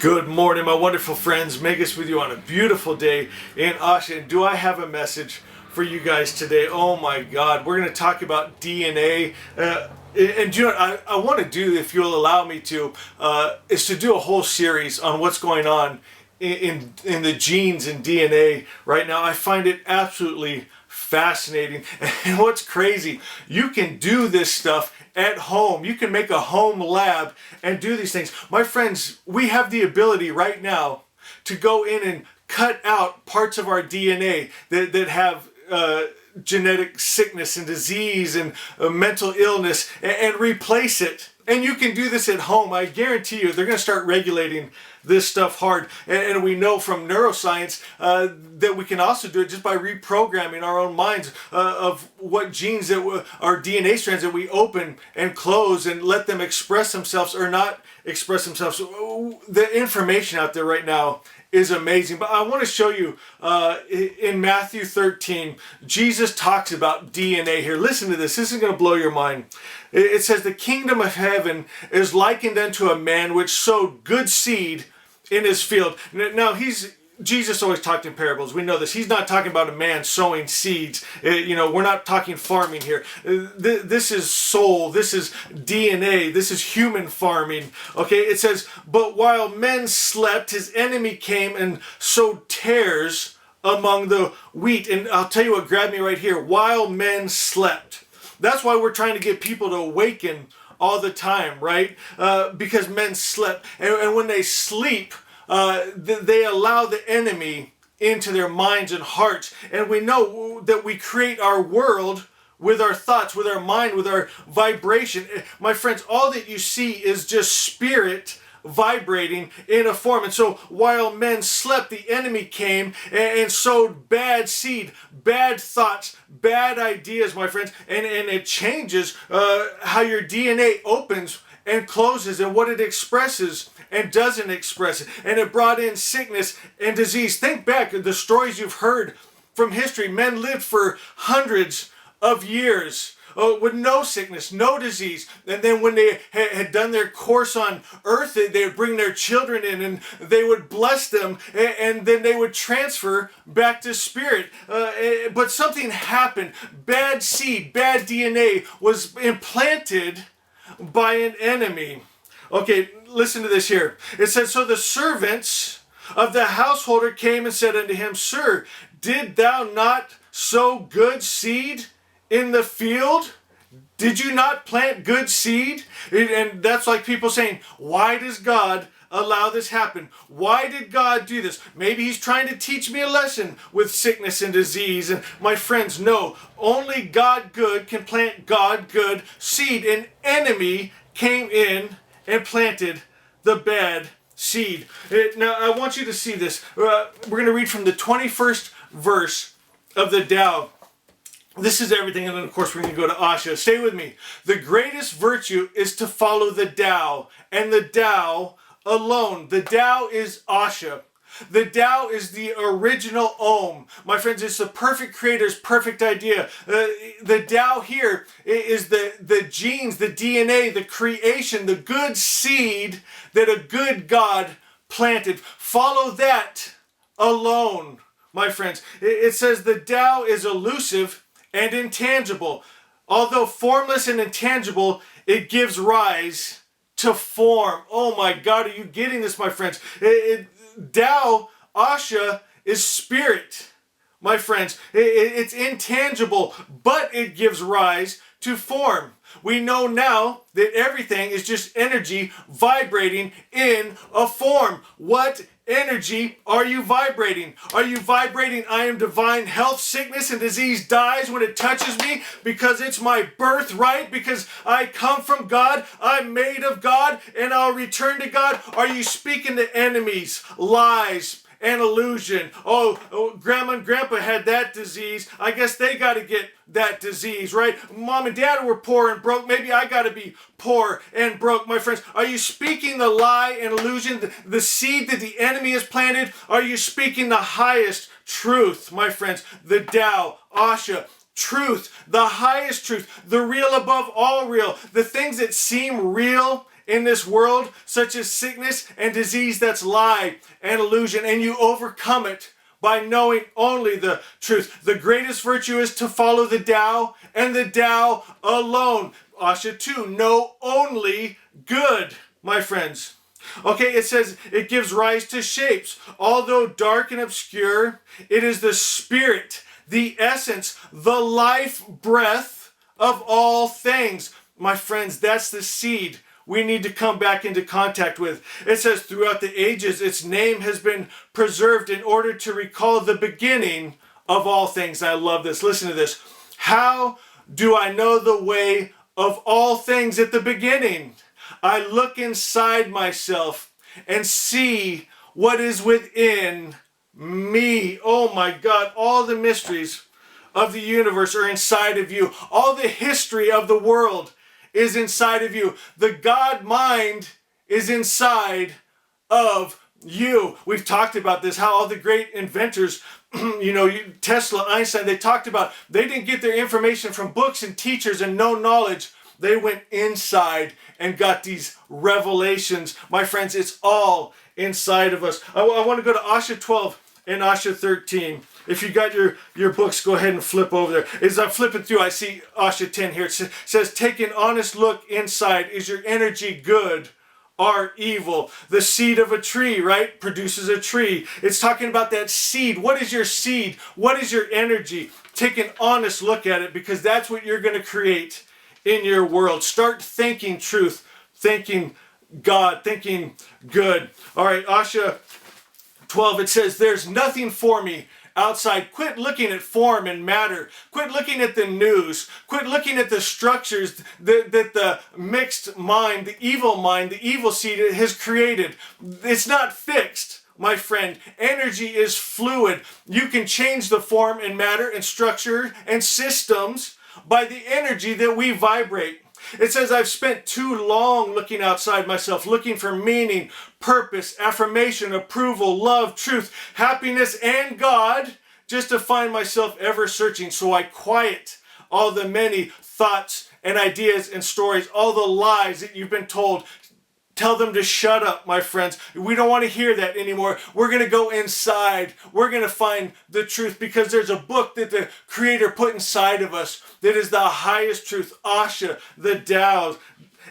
Good morning, my wonderful friends. Megas with you on a beautiful day in Austin. And do I have a message for you guys today? Oh my God, we're going to talk about DNA. And you know what I want to do, if you'll allow me to, is to do a whole series on what's going on in the genes and DNA right now. I find it absolutely fascinating. And what's crazy, you can do this stuff at home. You can make a home lab and do these things. My friends, we have the ability right now to go in and cut out parts of our DNA that have genetic sickness and disease and mental illness and replace it. And you can do this at home. I guarantee you they're going to start regulating this stuff hard. And we know from neuroscience that we can also do it just by reprogramming our own minds of what genes that our DNA strands that we open and close and let them express themselves or not express themselves. The information out there right now is amazing. But I want to show you in Matthew 13, Jesus talks about DNA here. Listen to this. This is going to blow your mind. It says, the kingdom of heaven is likened unto a man which sowed good seed in his field. Now, Jesus always talked in parables. We know this. He's not talking about a man sowing seeds. We're not talking farming here. This is soul. This is DNA. This is human farming. Okay, it says, but while men slept, his enemy came and sowed tares among the wheat. And I'll tell you what grabbed me right here. While men slept. That's why we're trying to get people to awaken all the time, right? Because men slept. And when they sleep, they allow the enemy into their minds and hearts. And we know that we create our world with our thoughts, with our mind, with our vibration. My friends, all that you see is just spirit vibrating in a form. And so while men slept, the enemy came and sowed bad seed, bad thoughts, bad ideas, my friends. And it changes how your DNA opens and closes and what it expresses and doesn't express it. And it brought in sickness and disease. Think back to the stories you've heard from history. Men lived for hundreds of years with no sickness, no disease. And then when they had done their course on earth, they would bring their children in and they would bless them, and then they would transfer back to spirit. But something happened. Bad seed, bad DNA was implanted by an enemy. Okay, listen to this here. It says, so the servants of the householder came and said unto him, Sir, did thou not sow good seed in the field? Did you not plant good seed? And that's like people saying, why does God allow this happen? Why did God do this? Maybe he's trying to teach me a lesson with sickness and disease. And my friends, no, only God good can plant God good seed. An enemy came in and planted the bad seed. Now, I want you to see this. We're going to read from the 21st verse of the Tao. This is everything, and then of course we're going to go to Asha. Stay with me. The greatest virtue is to follow the Tao, and the Tao alone. The Tao is Asha. The Tao is the original Om. My friends, it's the perfect creator's perfect idea. The Tao here is the genes, the DNA, the creation, the good seed that a good God planted. Follow that alone, my friends. It says the Tao is elusive and intangible. Although formless and intangible, it gives rise to form. Oh my God, are you getting this, my friends? Tao, Asha, is spirit, my friends. It's intangible, but it gives rise to form. We know now that everything is just energy vibrating in a form. What energy are you vibrating? Are you vibrating, I am divine, health, sickness, and disease dies when it touches me because it's my birthright, because I come from God, I'm made of God, and I'll return to God? Are you speaking to enemies, lies, and illusion? Oh, grandma and grandpa had that disease. I guess they got to get that disease, right? Mom and dad were poor and broke. Maybe I got to be poor and broke. My friends, are you speaking the lie and illusion, the seed that the enemy has planted? Are you speaking the highest truth, my friends? The Tao, Asha, truth, the highest truth, the real above all real, the things that seem real in this world, such as sickness and disease, that's lie and illusion, and you overcome it by knowing only the truth. The greatest virtue is to follow the Tao, and the Tao alone. Asha 2, know only good, my friends. Okay, it says it gives rise to shapes. Although dark and obscure, it is the spirit, the essence, the life breath of all things. My friends, that's the seed we need to come back into contact with. It says throughout the ages, its name has been preserved in order to recall the beginning of all things. I love this. Listen to this. How do I know the way of all things at the beginning? I look inside myself and see what is within me. Oh my God, all the mysteries of the universe are inside of you. All the history of the world is inside of you. The God mind is inside of you. We've talked about this, how all the great inventors, Tesla, Einstein, they talked about, they didn't get their information from books and teachers and no knowledge. They went inside and got these revelations. My friends, it's all inside of us. I want to go to Asha 12 and Asha 13. If you got your books, go ahead and flip over there. As I'm flipping through, I see Asha 10 here. It says, take an honest look inside. Is your energy good or evil? The seed of a tree, right, produces a tree. It's talking about that seed. What is your seed? What is your energy? Take an honest look at it, because that's what you're going to create in your world. Start thinking truth, thinking God, thinking good. All right, Asha 12, it says, there's nothing for me outside. Quit looking at form and matter. Quit looking at the news. Quit looking at the structures that the mixed mind, the evil seed has created. It's not fixed, my friend. Energy is fluid. You can change the form and matter and structure and systems by the energy that we vibrate. It says, I've spent too long looking outside myself, looking for meaning, purpose, affirmation, approval, love, truth, happiness, and God, just to find myself ever searching. So I quiet all the many thoughts and ideas and stories, all the lies that you've been told. Tell them to shut up, my friends. We don't want to hear that anymore. We're going to go inside. We're going to find the truth, because there's a book that the Creator put inside of us that is the highest truth, Asha, the Tao.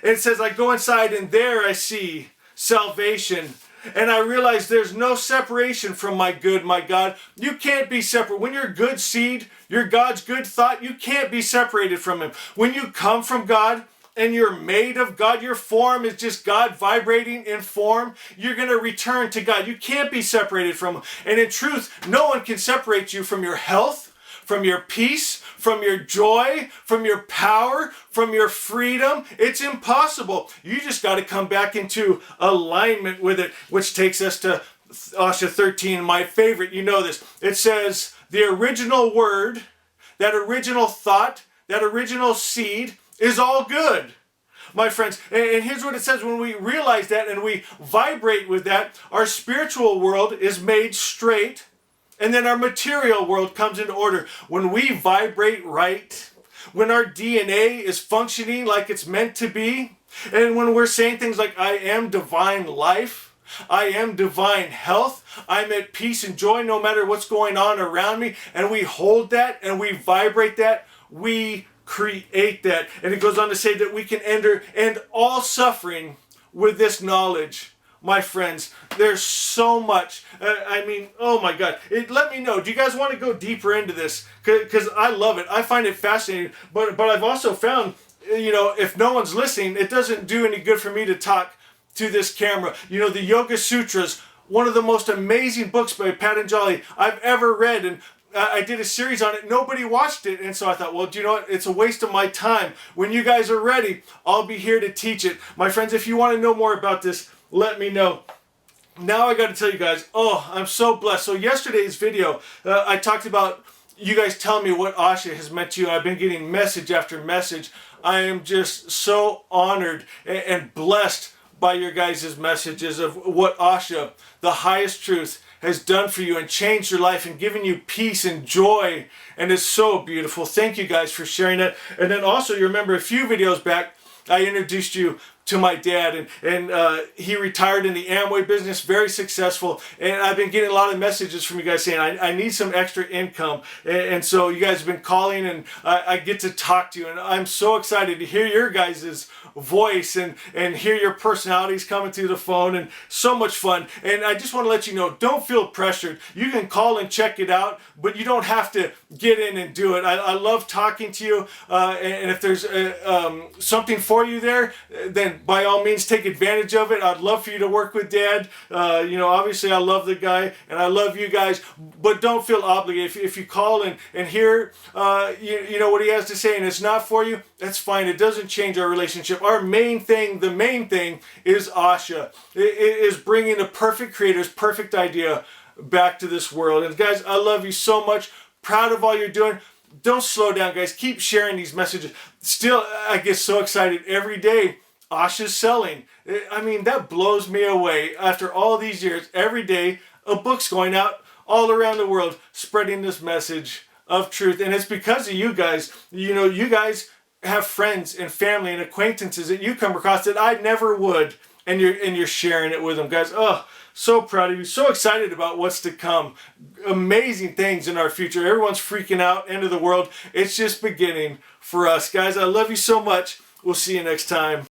It says, I go inside and there I see salvation. And I realize there's no separation from my good, my God. You can't be separate. When you're good seed, you're God's good thought, you can't be separated from Him. When you come from God, and you're made of God, your form is just God vibrating in form, you're going to return to God. You can't be separated from Him. And in truth, no one can separate you from your health, from your peace, from your joy, from your power, from your freedom. It's impossible. You just got to come back into alignment with it, which takes us to Asha 13, my favorite. You know this. It says, the original word, that original thought, that original seed, is all good, my friends. And here's what it says. When we realize that and we vibrate with that, our spiritual world is made straight, and then our material world comes into order. When we vibrate right, when our DNA is functioning like it's meant to be, and when we're saying things like, I am divine life, I am divine health, I'm at peace and joy no matter what's going on around me, and we hold that and we vibrate that, we create that. And it goes on to say that we can end all suffering with this knowledge. My friends, there's so much. Oh my God. Let me know. Do you guys want to go deeper into this? Because I love it. I find it fascinating. But I've also found, if no one's listening, it doesn't do any good for me to talk to this camera. The Yoga Sutras, one of the most amazing books by Patanjali I've ever read. And I did a series on it. Nobody watched it. And so I thought, well, do you know what? It's a waste of my time. When you guys are ready, I'll be here to teach it. My friends, if you want to know more about this, let me know. Now I got to tell you guys, I'm so blessed. So yesterday's video, I talked about you guys telling me what Asha has meant to you. I've been getting message after message. I am just so honored and blessed by your guys' messages of what Asha, the highest truth, has done for you and changed your life and given you peace and joy. And it's so beautiful. Thank you guys for sharing that. And then also, you remember a few videos back, I introduced you to my dad, and he retired in the Amway business, very successful. And I've been getting a lot of messages from you guys saying I need some extra income, and so you guys have been calling, and I get to talk to you, and I'm so excited to hear your guys' voice and hear your personalities coming through the phone, and so much fun. And I just want to let you know, don't feel pressured. You can call and check it out, but you don't have to get in and do it. I love talking to you, and if there's something for you there, then by all means take advantage of it. I'd love for you to work with Dad. Obviously I love the guy and I love you guys, but don't feel obligated. If you call and hear you know what he has to say and it's not for you, that's fine. It doesn't change our relationship. Our main thing, the main thing, is Asha. It is bringing the perfect creator's perfect idea back to this world. And guys, I love you so much. Proud of all you're doing. Don't slow down, guys. Keep sharing these messages. Still, I get so excited every day. Asha's selling. I mean, that blows me away. After all these years, every day, a book's going out all around the world spreading this message of truth. And it's because of you guys. You know, you guys have friends and family and acquaintances that you come across that I never would. And you're sharing it with them, guys. Oh, so proud of you. So excited about what's to come. Amazing things in our future. Everyone's freaking out. End of the world. It's just beginning for us, guys. I love you so much. We'll see you next time.